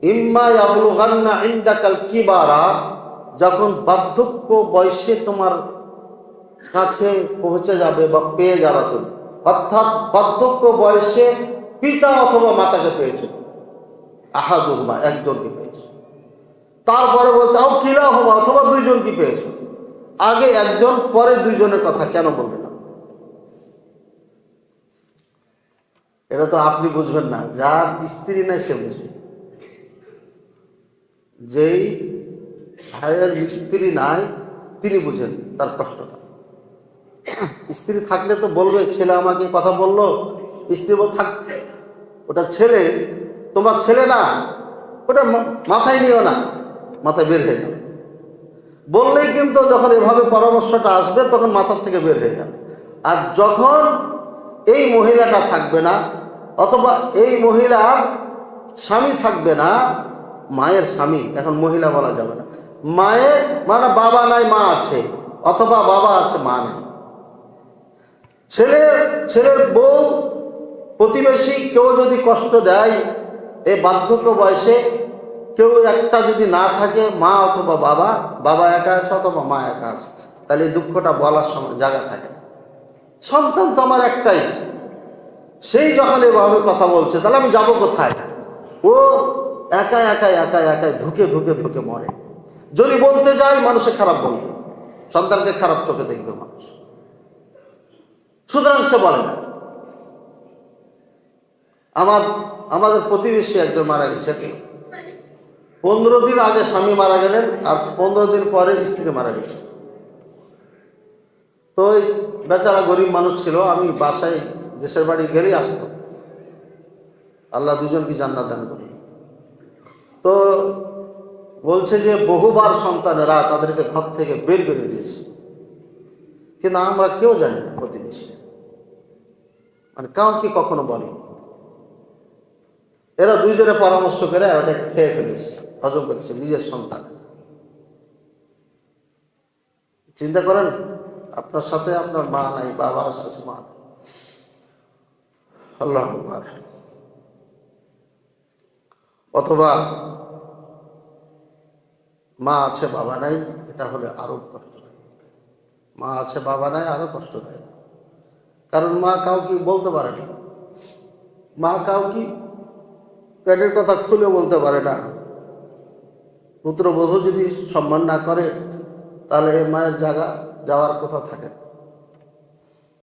ইম্মা ইয়াবলুগান্না ইনদাকাল কিবারা, যখন বার্ধক্য বয়সে তোমার কাছে পৌঁছে যাবে বা পেয়ে যাবে তুমি, অর্থাৎ বার্ধক্য বয়সে পিতা অথবা মাতাকে পেয়েছে, আহাদুহুমা একজনকে পেয়েছে। তারপরে বলছে আও কিলাহুমা অথবা দুইজনকে পেয়েছে। আগে একজন পরে দুইজনের কথা কেন বলবেন না? এটা তো আপনি বুঝবেন না, যার স্ত্রী নাই সে বুঝবে। যেই ভাইয়ের স্ত্রী নাই তিনি বুঝেন তার কষ্টটা। স্ত্রী থাকলে তো বলবে, ছেলে আমাকে কথা বললো, স্ত্রী বল থাক, ওটা ছেলে, তোমার ছেলে না, ওটা মাথায় নিও না, মাথায় বের হয়ে যাবে বললেই কিন্তু যখন এভাবে পরামর্শটা আসবে তখন মাথার থেকে বের হয়ে যাবে। আর যখন এই মহিলাটা থাকবে না অথবা এই মহিলার স্বামী থাকবে না, মায়ের স্বামী, এখন মহিলা বলা যাবে না, মায়ের মানে বাবা নাই মা আছে, অথবা বাবা আছে মা নেই, ছেলের বউ, প্রতিবেশী কেউ যদি কষ্ট দেয়, এই বার্ধক্য বয়সে কেউ একটা যদি না থাকে, মা অথবা বাবা একা আছে অথবা মা একা আছে, তাহলে এই দুঃখটা বলার সময় জায়গা থাকে। সন্তান তো আমার একটাই, সেই যখন এভাবে কথা বলছে তাহলে আমি যাব কোথায়? ও একা ধুকে মরে। যদি বলতে যাই মানুষে খারাপ বলবে, সন্তানকে খারাপ চোখে দেখবে মানুষ, সুতরাং সে বলে না। আমাদের প্রতিবেশী একজন মারা গেছে, 15 দিন আগে স্বামী মারা গেলেন, আর 15 দিন পরে স্ত্রী মারা গেছে। তো ওই বেচারা গরিব মানুষ ছিল, আমি বাসায় দেশের বাড়ি গেলেই আসতো, আল্লাহ দুজনকে জান্নাত দান করুন। তো বলছে যে বহুবার সন্তানেরা তাদেরকে ঘর থেকে বের করে দিয়েছে, কিন্তু আমরা কেউ জানি না, প্রতিবেশী মানে কাউকে কখনো বলি। এরা দুইজনে পরামর্শ করে ওটা খেয়ে ফেলেছে, হজম করেছে নিজের সন্তান। চিন্তা করেন, আপনার সাথে আপনার মা নাই, বাবা আছে, মা নাই, আল্লাহ আকবার। অথবা মা আছে বাবা নাই, এটা হলে আরো কষ্টদায়ক। মা আছে বাবা নাই আরো কষ্টদায়ক, কারণ মা কাউকে বলতে পারে না, মা কাউকে পেটের কথা খুলে বলতে পারে না। পুত্রবধূ যদি সম্মান না করে তাহলে এই মায়ের জায়গা যাওয়ার কোথাও থাকে না।